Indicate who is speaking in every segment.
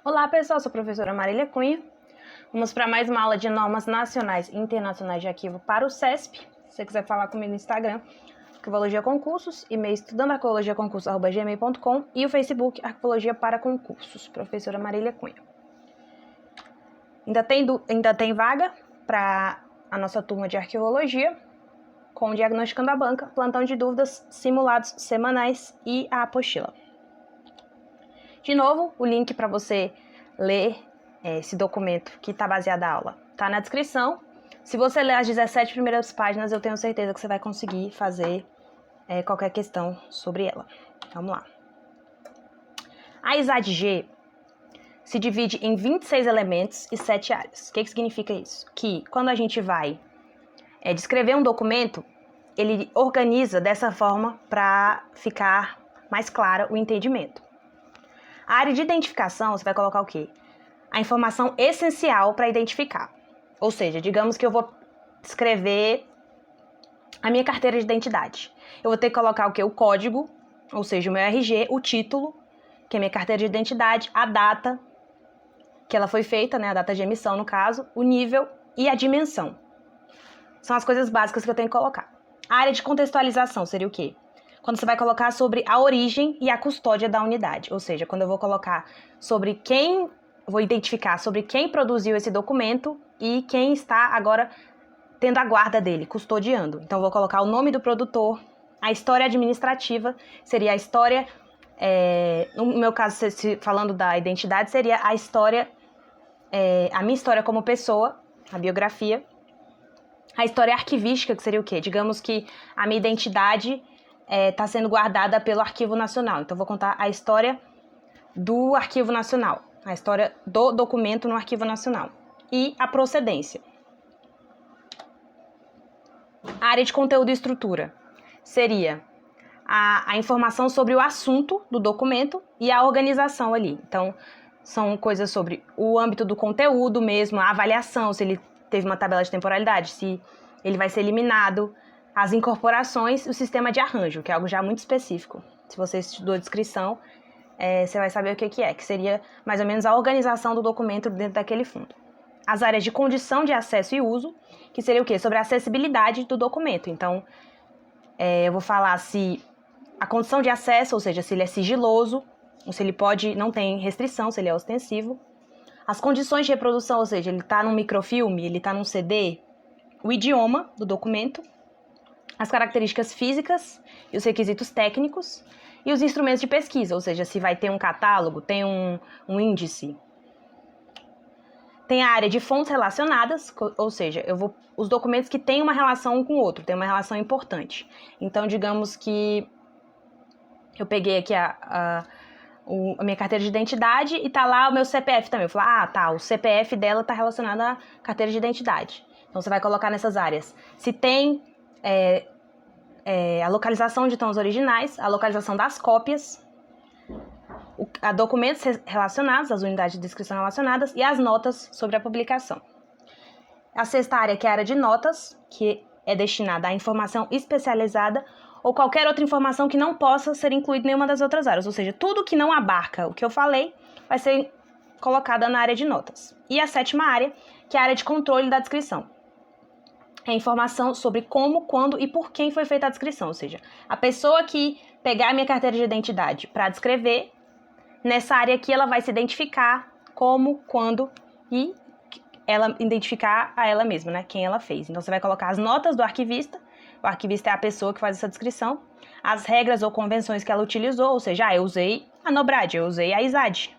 Speaker 1: Olá pessoal, sou a professora Marília Cunha. Vamos para mais uma aula de normas nacionais e internacionais de arquivo para o CESP. Se você quiser falar comigo no Instagram, Arquivologia Concursos, e-mail estudandoarquivologiaconcursos@gmail.com e o Facebook Arquivologia para Concursos, professora Marília Cunha. Ainda tem vaga para a nossa turma de arquivologia, com Diagnosticando a Banca, plantão de dúvidas, simulados semanais e a apostila. De novo, o link para você ler esse documento que está baseado na aula está na descrição. Se você ler as 17 primeiras páginas, eu tenho certeza que você vai conseguir fazer qualquer questão sobre ela. Vamos lá. A ISAD-G se divide em 26 elementos e 7 áreas. O que significa isso? Que quando a gente vai descrever um documento, ele organiza dessa forma para ficar mais claro o entendimento. A área de identificação, você vai colocar o quê? A informação essencial para identificar. Ou seja, digamos que eu vou escrever a minha carteira de identidade. Eu vou ter que colocar o quê? O código, ou seja, o meu RG, o título, que é minha carteira de identidade, a data que ela foi feita, né? A data de emissão, no caso, o nível e a dimensão. São as coisas básicas que eu tenho que colocar. A área de contextualização seria o quê? Quando você vai colocar sobre a origem e a custódia da unidade. Ou seja, quando eu vou colocar sobre quem, vou identificar sobre quem produziu esse documento e quem está agora tendo a guarda dele, custodiando. Então, eu vou colocar o nome do produtor, a história administrativa, seria a história, no meu caso, falando da identidade, seria a história, a minha história como pessoa, a biografia. A história arquivística, que seria o quê? Digamos que a minha identidade está sendo guardada pelo Arquivo Nacional. Então, eu vou contar a história do Arquivo Nacional, a história do documento no Arquivo Nacional. E a procedência. A área de conteúdo e estrutura seria a informação sobre o assunto do documento e a organização ali. Então, são coisas sobre o âmbito do conteúdo mesmo, a avaliação, se ele teve uma tabela de temporalidade, se ele vai ser eliminado, as incorporações e o sistema de arranjo, que é algo já muito específico. Se você estudou descrição, você vai saber o que é, que seria mais ou menos a organização do documento dentro daquele fundo. As áreas de condição de acesso e uso, que seria o quê? Sobre a acessibilidade do documento. Então, eu vou falar se a condição de acesso, ou seja, se ele é sigiloso, ou se ele não tem restrição, se ele é ostensivo. As condições de reprodução, ou seja, ele está num microfilme, ele está num CD. O idioma do documento. As características físicas e os requisitos técnicos. E os instrumentos de pesquisa, ou seja, se vai ter um catálogo, tem um índice. Tem a área de fontes relacionadas, ou seja, os documentos que têm uma relação um com o outro, tem uma relação importante. Então, digamos que eu peguei aqui a minha carteira de identidade e tá lá o meu CPF também. Eu vou falar, o CPF dela tá relacionado à carteira de identidade. Então, você vai colocar nessas áreas. Se tem a localização de tons originais, a localização das cópias, a documentos relacionados, as unidades de descrição relacionadas e as notas sobre a publicação. A sexta área, que é a área de notas, que é destinada à informação especializada ou qualquer outra informação que não possa ser incluída em nenhuma das outras áreas. Ou seja, tudo que não abarca o que eu falei vai ser colocada na área de notas. E a sétima área, que é a área de controle da descrição. É informação sobre como, quando e por quem foi feita a descrição. Ou seja, a pessoa que pegar a minha carteira de identidade para descrever, nessa área aqui ela vai se identificar como, quando e ela identificar a ela mesma, né? Quem ela fez. Então, você vai colocar as notas do arquivista. O arquivista é a pessoa que faz essa descrição. As regras ou convenções que ela utilizou, ou seja, eu usei a NOBRAD, eu usei a ISAD.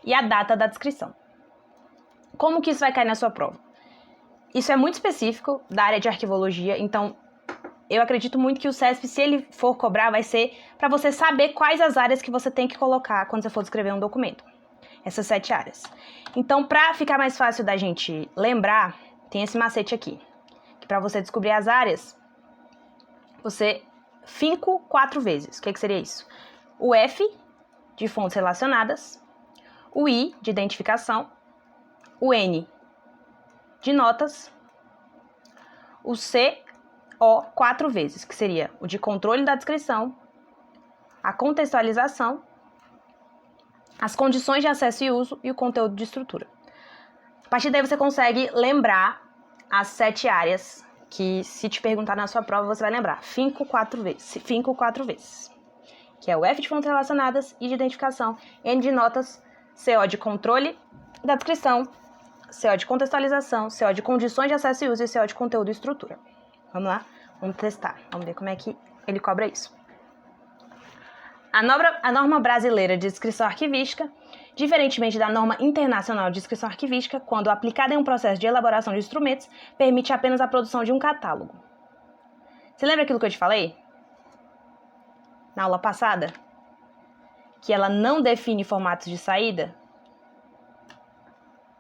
Speaker 1: E a data da descrição. Como que isso vai cair na sua prova? Isso é muito específico da área de arquivologia, então eu acredito muito que o CESP, se ele for cobrar, vai ser para você saber quais as áreas que você tem que colocar quando você for descrever um documento. Essas 7 áreas. Então, para ficar mais fácil da gente lembrar, tem esse macete aqui. Que para você descobrir as áreas, você finca 4 vezes. O que seria isso? O F, de fontes relacionadas. O I, de identificação. O N, de notas. O C, O, 4 vezes, que seria o de controle da descrição, a contextualização, as condições de acesso e uso e o conteúdo de estrutura. A partir daí você consegue lembrar as 7 áreas que, se te perguntar na sua prova, você vai lembrar. Finco 4 vezes. Que é o F de fontes relacionadas, I de identificação, N de notas, CO de controle da descrição, CO de contextualização, CO de condições de acesso e uso e CO de conteúdo e estrutura. Vamos lá? Vamos testar. Vamos ver como é que ele cobra isso. A norma brasileira de descrição arquivística, diferentemente da norma internacional de descrição arquivística, quando aplicada em um processo de elaboração de instrumentos, permite apenas a produção de um catálogo. Você lembra aquilo que eu te falei? Na aula passada? Que ela não define formatos de saída?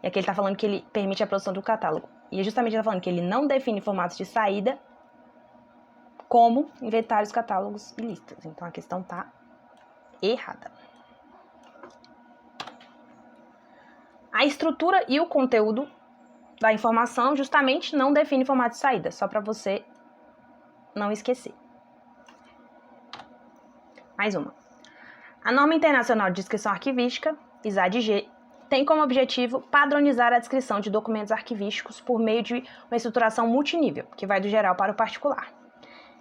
Speaker 1: E aqui ele está falando que ele permite a produção do catálogo. E é justamente ele está falando que ele não define formatos de saída como inventários, catálogos e listas. Então a questão está errada. A estrutura e o conteúdo da informação justamente não define formato de saída, só para você não esquecer. Mais uma. A norma internacional de descrição arquivística, ISADG, tem como objetivo padronizar a descrição de documentos arquivísticos por meio de uma estruturação multinível, que vai do geral para o particular.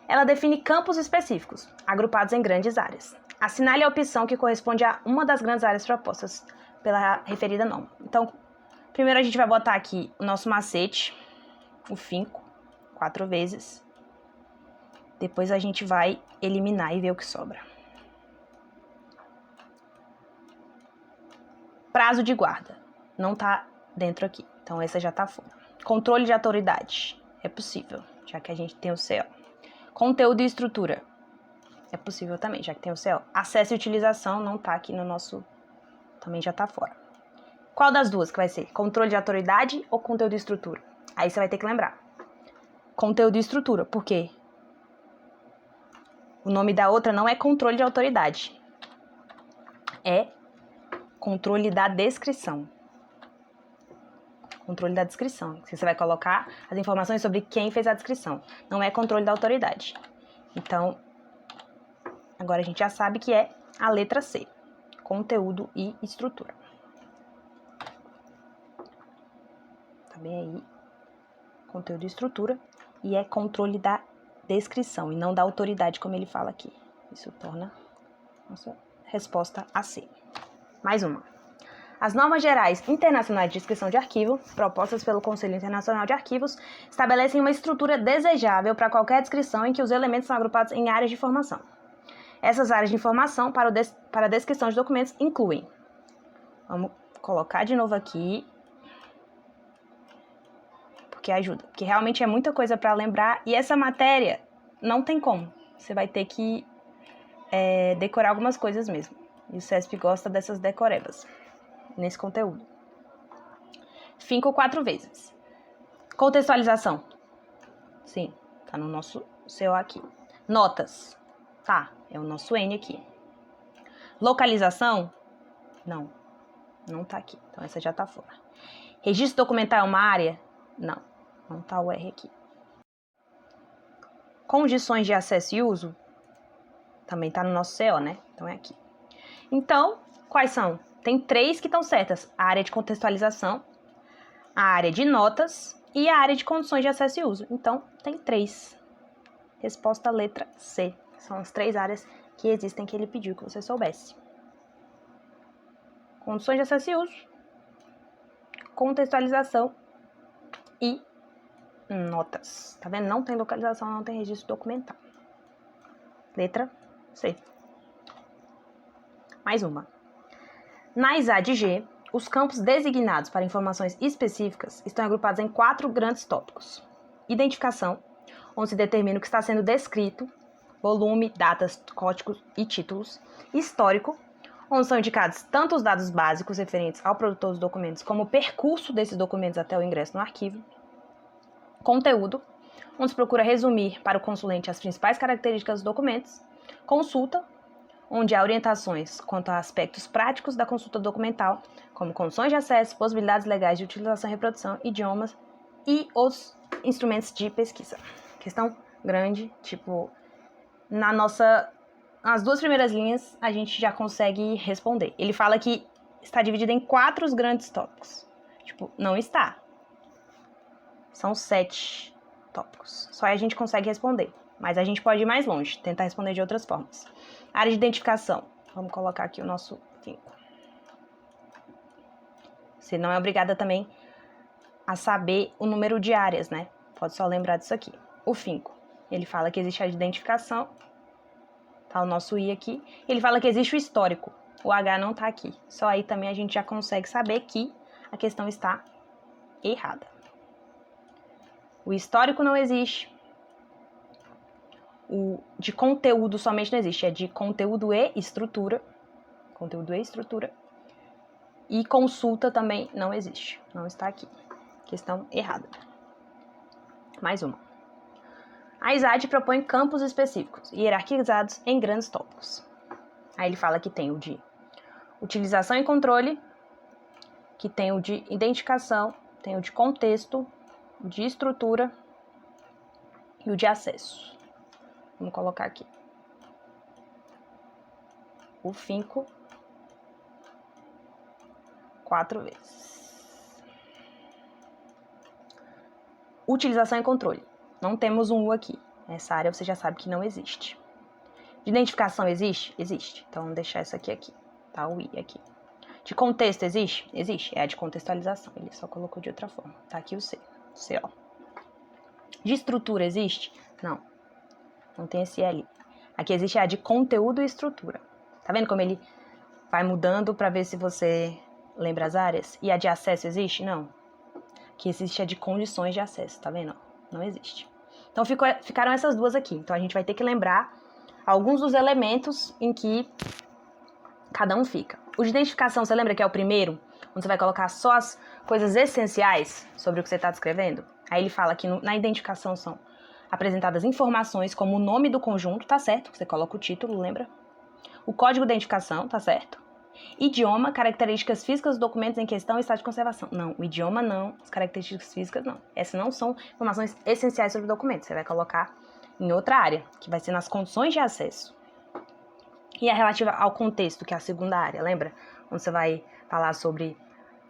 Speaker 1: Ela define campos específicos, agrupados em grandes áreas. Assinale a opção que corresponde a uma das grandes áreas propostas pela referida norma. Então, primeiro a gente vai botar aqui o nosso macete, o finco, 4 vezes. Depois a gente vai eliminar e ver o que sobra. Prazo de guarda. Não tá dentro aqui. Então, essa já tá fora. Controle de autoridade. É possível, já que a gente tem o CO. Conteúdo e estrutura. É possível também, já que tem o CO. Acesso e utilização não tá aqui no nosso... Também já tá fora. Qual das duas que vai ser? Controle de autoridade ou conteúdo e estrutura? Aí você vai ter que lembrar. Conteúdo e estrutura. Por quê? O nome da outra não é controle de autoridade. É controle da descrição. Controle da descrição. Você vai colocar as informações sobre quem fez a descrição. Não é controle da autoridade. Então, agora a gente já sabe que é a letra C. Conteúdo e estrutura. Tá bem aí? Conteúdo e estrutura. E é controle da descrição e não da autoridade, como ele fala aqui. Isso torna nossa resposta a C. Mais uma. As normas gerais internacionais de descrição de arquivo, propostas pelo Conselho Internacional de Arquivos, estabelecem uma estrutura desejável para qualquer descrição em que os elementos são agrupados em áreas de informação. Essas áreas de informação para a descrição de documentos incluem... Vamos colocar de novo aqui, porque ajuda. Porque realmente é muita coisa para lembrar e essa matéria não tem como. Você vai ter que decorar algumas coisas mesmo. E o CESP gosta dessas decorebas nesse conteúdo. Finco 4 vezes. Contextualização. Sim, tá no nosso CO aqui. Notas. Tá, é o nosso N aqui. Localização. Não tá aqui. Então essa já tá fora. Registro documental é uma área? Não tá o R aqui. Condições de acesso e uso. Também tá no nosso CO, né? Então é aqui. Então, quais são? Tem 3 que estão certas. A área de contextualização, a área de notas e a área de condições de acesso e uso. Então, tem 3. Resposta letra C. São as 3 áreas que existem que ele pediu que você soubesse. Condições de acesso e uso, contextualização e notas. Tá vendo? Não tem localização, não tem registro documental. Letra C. Mais uma. Na ISADG, os campos designados para informações específicas estão agrupados em 4 grandes tópicos. Identificação, onde se determina o que está sendo descrito, volume, datas, códigos e títulos. Histórico, onde são indicados tanto os dados básicos referentes ao produtor dos documentos, como o percurso desses documentos até o ingresso no arquivo. Conteúdo, onde se procura resumir para o consulente as principais características dos documentos. Consulta, onde há orientações quanto a aspectos práticos da consulta documental, como condições de acesso, possibilidades legais de utilização e reprodução, idiomas e os instrumentos de pesquisa. Questão grande, tipo, nas 2 primeiras linhas a gente já consegue responder. Ele fala que está dividida em 4 grandes tópicos. Tipo, não está. São 7 tópicos. Só aí a gente consegue responder. Mas a gente pode ir mais longe, tentar responder de outras formas. Área de identificação. Vamos colocar aqui o nosso finco. Você não é obrigada também a saber o número de áreas, né? Pode só lembrar disso aqui. O finco. Ele fala que existe a identificação. Tá o nosso I aqui. Ele fala que existe o histórico. O H não tá aqui. Só aí também a gente já consegue saber que a questão está errada. O histórico não existe. O de conteúdo somente não existe. É de conteúdo e estrutura. Conteúdo e estrutura. E consulta também não existe. Não está aqui. Questão errada. Mais uma. A ISAD propõe campos específicos, hierarquizados em grandes tópicos. Aí ele fala que tem o de utilização e controle, que tem o de identificação, tem o de contexto, o de estrutura e o de acesso. Vamos colocar aqui. O finco 4 vezes. Utilização e controle. Não temos um U aqui. Essa área você já sabe que não existe. De identificação existe? Existe. Então, vamos deixar isso aqui. Tá o I aqui. De contexto existe? Existe. É a de contextualização. Ele só colocou de outra forma. Tá aqui o C. CO. De estrutura existe? Não. Não tem esse L. Aqui existe a de conteúdo e estrutura. Tá vendo como ele vai mudando para ver se você lembra as áreas? E a de acesso existe? Não. Aqui existe a de condições de acesso. Tá vendo? Não existe. Então, ficaram essas duas aqui. Então, a gente vai ter que lembrar alguns dos elementos em que cada um fica. O de identificação, você lembra que é o primeiro? Onde você vai colocar só as coisas essenciais sobre o que você está descrevendo? Aí ele fala que na identificação são apresentadas informações como o nome do conjunto, tá certo? Você coloca o título, lembra? O código de identificação, tá certo? Idioma, características físicas dos documentos em questão e estado de conservação. Não, o idioma não, as características físicas não. Essas não são informações essenciais sobre o documento. Você vai colocar em outra área, que vai ser nas condições de acesso. E a relativa ao contexto, que é a segunda área, lembra? Onde você vai falar sobre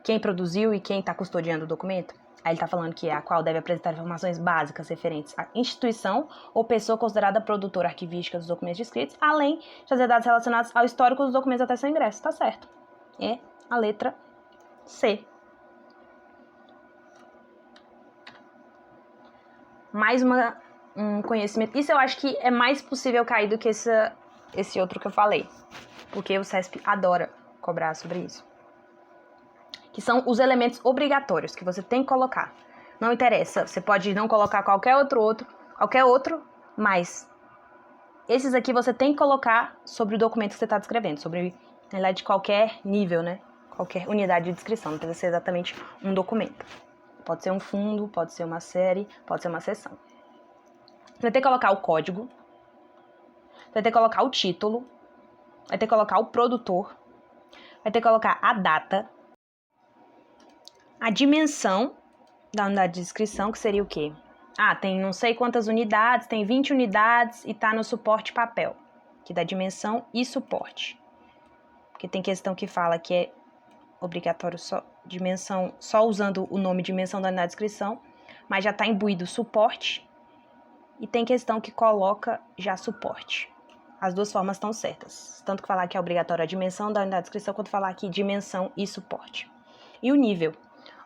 Speaker 1: quem produziu e quem está custodiando o documento. Aí ele está falando que é a qual deve apresentar informações básicas referentes à instituição ou pessoa considerada produtora arquivística dos documentos escritos, além de trazer dados relacionados ao histórico dos documentos até seu ingresso. Tá certo. É a letra C. Mais um conhecimento. Isso eu acho que é mais possível cair do que esse outro que eu falei. Porque o CESP adora cobrar sobre isso. Que são os elementos obrigatórios que você tem que colocar. Não interessa, você pode não colocar qualquer outro, mas esses aqui você tem que colocar sobre o documento que você está descrevendo, sobre, na verdade, de qualquer nível, né? Qualquer unidade de descrição, não precisa ser exatamente um documento. Pode ser um fundo, pode ser uma série, pode ser uma seção. Você vai ter que colocar o código, você vai ter que colocar o título, vai ter que colocar o produtor, vai ter que colocar a data, a dimensão da unidade de descrição, que seria o quê? Ah, tem não sei quantas unidades, tem 20 unidades e tá no suporte papel, que dá dimensão e suporte. Porque tem questão que fala que é obrigatório só dimensão, só usando o nome dimensão da unidade de descrição, mas já tá imbuído suporte, e tem questão que coloca já suporte. As duas formas estão certas, tanto que falar que é obrigatório a dimensão da unidade de descrição, quanto falar aqui dimensão e suporte. E o nível,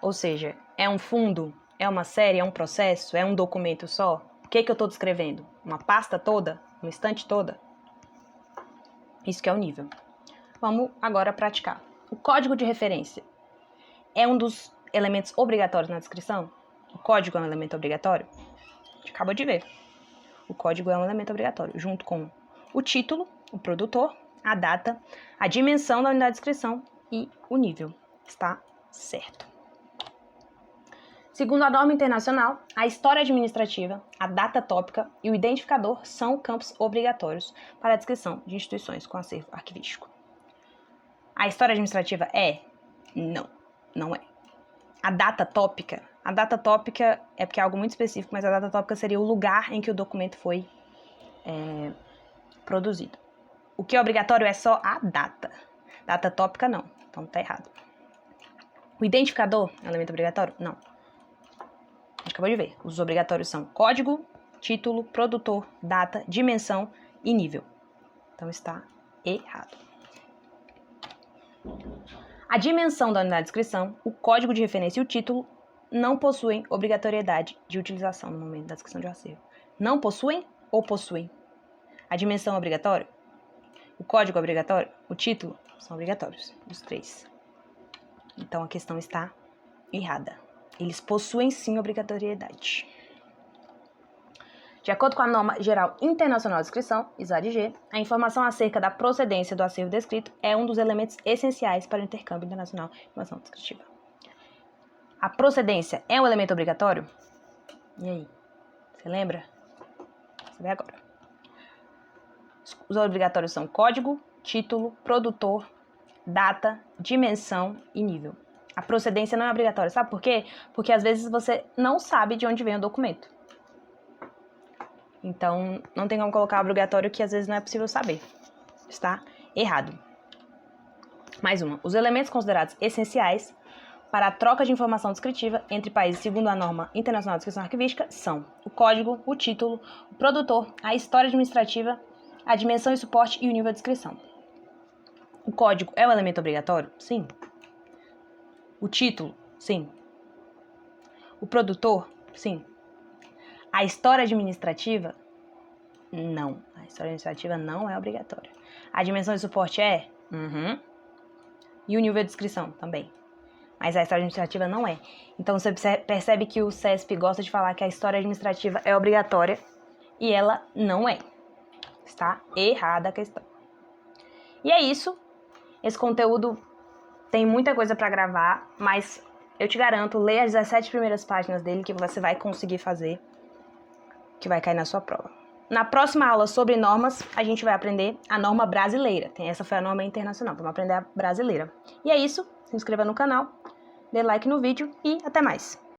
Speaker 1: ou seja, é um fundo, é uma série, é um processo, é um documento só? O que eu estou descrevendo? Uma pasta toda? Uma estante toda? Isso que é o nível. Vamos agora praticar. O código de referência é um dos elementos obrigatórios na descrição? O código é um elemento obrigatório? A gente acabou de ver. O código é um elemento obrigatório, junto com o título, o produtor, a data, a dimensão da unidade de descrição e o nível. Está certo. Segundo a norma internacional, a história administrativa, a data tópica e o identificador são campos obrigatórios para a descrição de instituições com acervo arquivístico. A história administrativa é? Não, não é. A data tópica é porque é algo muito específico, mas a data tópica seria o lugar em que o documento foi produzido. O que é obrigatório é só a data. Data tópica não. Então tá errado. O identificador é um elemento obrigatório? Não. A gente acabou de ver. Os obrigatórios são código, título, produtor, data, dimensão e nível. Então está errado. A dimensão da unidade de descrição, o código de referência e o título não possuem obrigatoriedade de utilização no momento da descrição de um acervo. Não possuem ou possuem? A dimensão é obrigatória? O código é obrigatório? O título? São obrigatórios, os três. Então a questão está errada. Eles possuem sim obrigatoriedade. De acordo com a Norma Geral Internacional de Descrição, ISADG, a informação acerca da procedência do acervo descrito é um dos elementos essenciais para o intercâmbio internacional de informação descritiva. A procedência é um elemento obrigatório? E aí? Você lembra? Você vê agora. Os obrigatórios são código, título, produtor, data, dimensão e nível. A procedência não é obrigatória. Sabe por quê? Porque às vezes você não sabe de onde vem o documento. Então, não tem como colocar obrigatório que às vezes não é possível saber. Está errado. Mais uma. Os elementos considerados essenciais para a troca de informação descritiva entre países segundo a Norma Internacional de Descrição Arquivística são o código, o título, o produtor, a história administrativa, a dimensão e suporte e o nível de descrição. O código é um elemento obrigatório? Sim. O título? Sim. O produtor? Sim. A história administrativa? Não. A história administrativa não é obrigatória. A dimensão e suporte é? E o nível de descrição? Também. Mas a história administrativa não é. Então você percebe que o CESP gosta de falar que a história administrativa é obrigatória e ela não é. Está errada a questão. E é isso. Esse conteúdo tem muita coisa para gravar, mas eu te garanto, leia as 17 primeiras páginas dele que você vai conseguir fazer, que vai cair na sua prova. Na próxima aula sobre normas, a gente vai aprender a norma brasileira. Essa foi a norma internacional, vamos aprender a brasileira. E é isso, se inscreva no canal, dê like no vídeo e até mais.